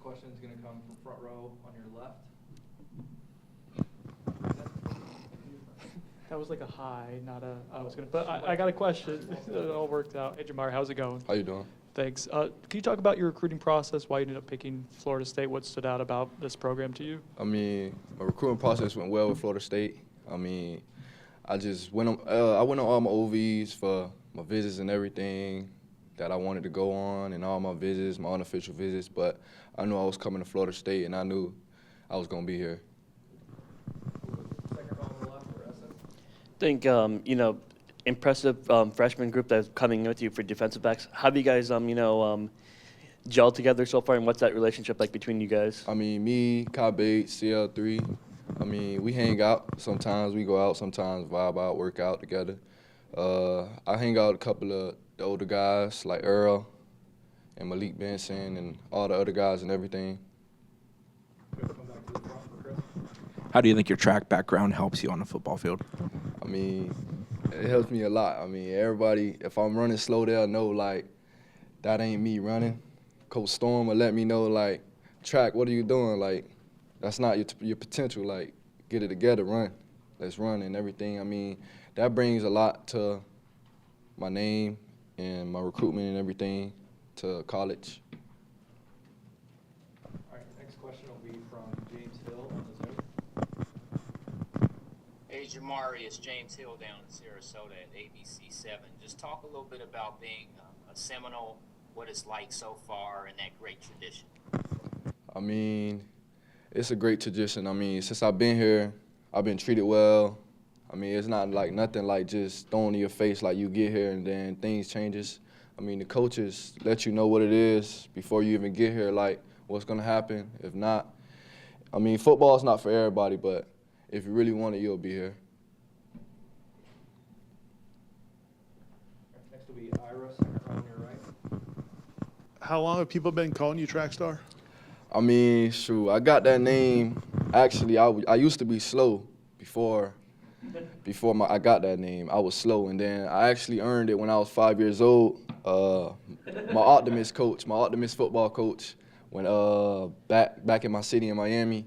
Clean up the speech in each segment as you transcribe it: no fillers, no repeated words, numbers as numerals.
question is going to come from front row on your left. That was like a high, not a. I was gonna, but I got a question. It all worked out. Hey, Jamari, how's it going? How you doing? Thanks. Can you talk about your recruiting process? Why you ended up picking Florida State? What stood out about this program to you? I mean, my recruiting process went well with Florida State. I mean, I just went on. I went on all my OVs for my visits and everything that I wanted to go on, and all my visits, my unofficial visits. But I knew I was coming to Florida State, and I knew I was gonna be here. Second row on the left for Essen. I think, impressive freshman group that's coming with you for defensive backs. How have you guys, gelled together so far, and what's that relationship like between you guys? I mean, me, Kai Bates, CL3. I mean, we hang out sometimes. We go out sometimes, vibe out, work out together. I hang out with a couple of the older guys like Earl and Malik Benson and all the other guys and everything. Come back to the front for Chris. How do you think your track background helps you on the football field? I mean, it helps me a lot. I mean, everybody, if I'm running slow, they'll know, like, that ain't me running. Coach Storm will let me know, like, track, what are you doing? Like, that's not your potential. Like, get it together, run. Let's run and everything. I mean, that brings a lot to my name and my recruitment and everything to college. All right, next question will be from James Hill on the Zoom. Hey, Jamari, it's James Hill down in Sarasota at ABC 7. Just talk a little bit about being a Seminole, what it's like so far, and that great tradition. I mean, it's a great tradition. I mean, since I've been here, I've been treated well. I mean, it's not like nothing like just thrown in your face like you get here and then things changes. I mean, the coaches let you know what it is before you even get here, like what's going to happen. If not, I mean, football is not for everybody, but if you really want it, you'll be here. Next will be Ira, second row on your right. How long have people been calling you Track Star? I mean, shoot, I got that name. Actually, I used to be slow before I got that name. I was slow, and then I actually earned it when I was 5 years old. My Optimist coach, my Optimist football coach, when back in my city in Miami,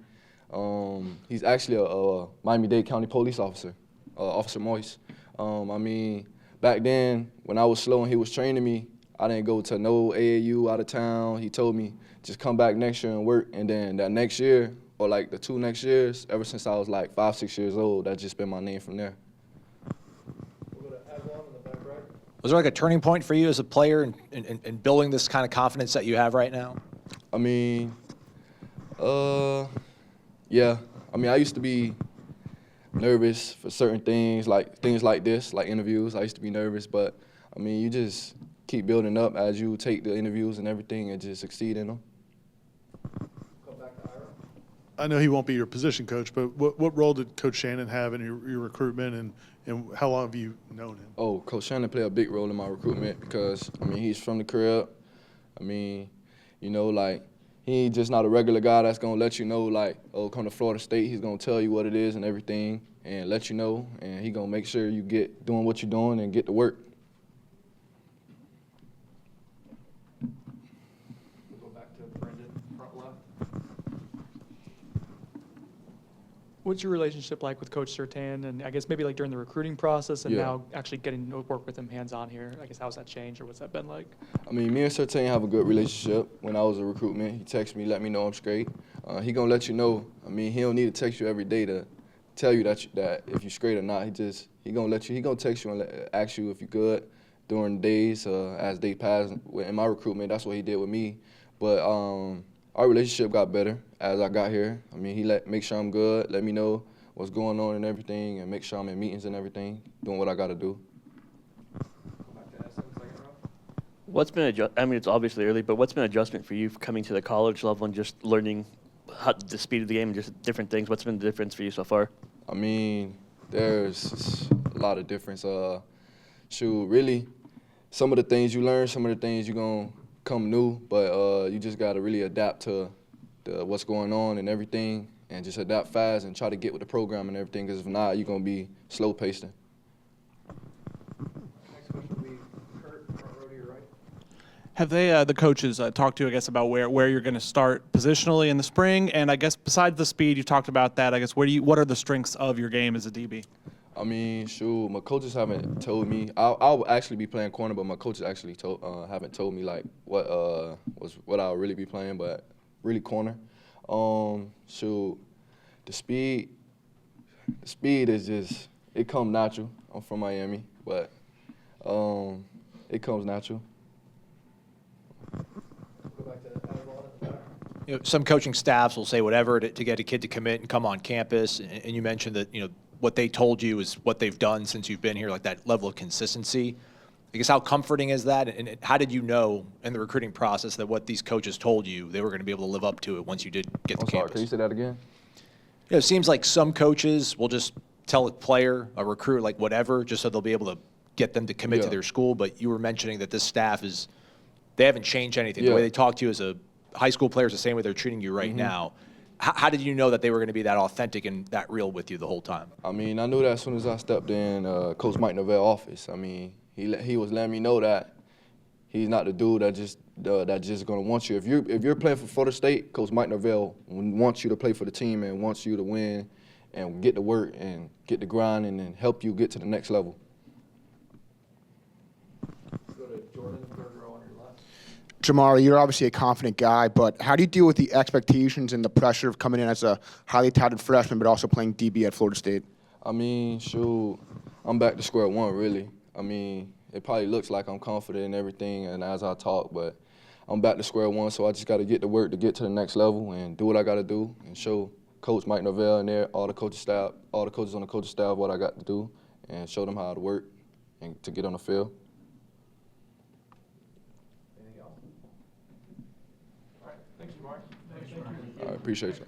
he's actually a Miami-Dade County police officer, Officer Moise. I mean, back then when I was slow and he was training me, I didn't go to no AAU out of town. He told me just come back next year and work, and then that next year, or like the 2 next years, ever since I was like 5, 6 years old, that's just been my name from there. We'll go to Avalon in the back right. Was there like a turning point for you as a player in building this kind of confidence that you have right now? I mean, yeah. I mean, I used to be nervous for certain things like this, like interviews. I used to be nervous, but I mean, you just keep building up as you take the interviews and everything and just succeed in them. Come back to Ira. I know he won't be your position coach, but what role did Coach Shannon have in your recruitment, and how long have you known him? Oh, Coach Shannon played a big role in my recruitment because, I mean, he's from the crib. I mean, you know, like, he ain't just not a regular guy that's going to let you know, like, oh, come to Florida State. He's going to tell you what it is and everything and let you know, and he's going to make sure you get doing what you're doing and get to work. We'll go back to Brendan, front left. What's your relationship like with Coach Surtain, and I guess maybe like during the recruiting process and Yeah. now actually getting to work with him hands-on here? I guess how's that changed, or what's that been like? I mean, me and Surtain have a good relationship. When I was a recruitment, he texts me, let me know I'm straight. He gonna let you know. I mean, he don't need to text you every day to tell you that if you're straight or not. He gonna let you. He gonna text you and ask you if you're good during the days as they pass. In my recruitment, that's what he did with me. But our relationship got better as I got here. I mean, he make sure I'm good, let me know what's going on and everything, and make sure I'm in meetings and everything, doing what I got to do. Back to Essen, second row. What's been I mean, it's obviously early, but what's been adjustment for you coming to the college level and just learning the speed of the game and just different things? What's been the difference for you so far? I mean, there's a lot of difference. Really, some of the things you learn, some of the things you're going to come new, but you just got to really adapt to what's going on and everything, and just adapt fast and try to get with the program and everything, because if not, you're going to be slow-paced. Next question will be Kurt, front row to your right. Have they, the coaches, talked to you, I guess, about where you're going to start positionally in the spring? And I guess besides the speed, you talked about that. I guess what are the strengths of your game as a DB? I mean, shoot, my coaches haven't told me. I'll actually be playing corner, but my coaches actually haven't told me like what I'll really be playing, but really corner. Shoot, the speed is just, it comes natural. I'm from Miami, but it comes natural. Go back to Adderall at the back. You know, some coaching staffs will say whatever to get a kid to commit and come on campus. And you mentioned that, you know, what they told you is what they've done since you've been here, like that level of consistency. I guess how comforting is that? And how did you know in the recruiting process that what these coaches told you, they were going to be able to live up to it once you did get to I'm sorry, campus? can you say that again? You know, it seems like some coaches will just tell a player, a recruit, like whatever, just so they'll be able to get them to commit to their school. But you were mentioning that this staff they haven't changed anything. The way they talk to you as a high school player is the same way they're treating you right now. How did you know that they were going to be that authentic and that real with you the whole time? I mean, I knew that as soon as I stepped in Coach Mike Norvell's office. I mean, he was letting me know that he's not the dude that just gonna want you. If you're playing for Florida State, Coach Mike Norvell wants you to play for the team and wants you to win and get to work and get the grind and then help you get to the next level. Go to Jordan, third row on your left. Jamari, you're obviously a confident guy, but how do you deal with the expectations and the pressure of coming in as a highly touted freshman, but also playing DB at Florida State? I mean, shoot, I'm back to square one, really. I mean, it probably looks like I'm confident in everything and as I talk, but I'm back to square one, so I just got to get to work to get to the next level and do what I got to do and show Coach Mike Norvell and all the coaches on the coaching staff what I got to do and show them how to work and to get on the field. Anything else? All right, thanks, Jamari. Thank you. I appreciate you.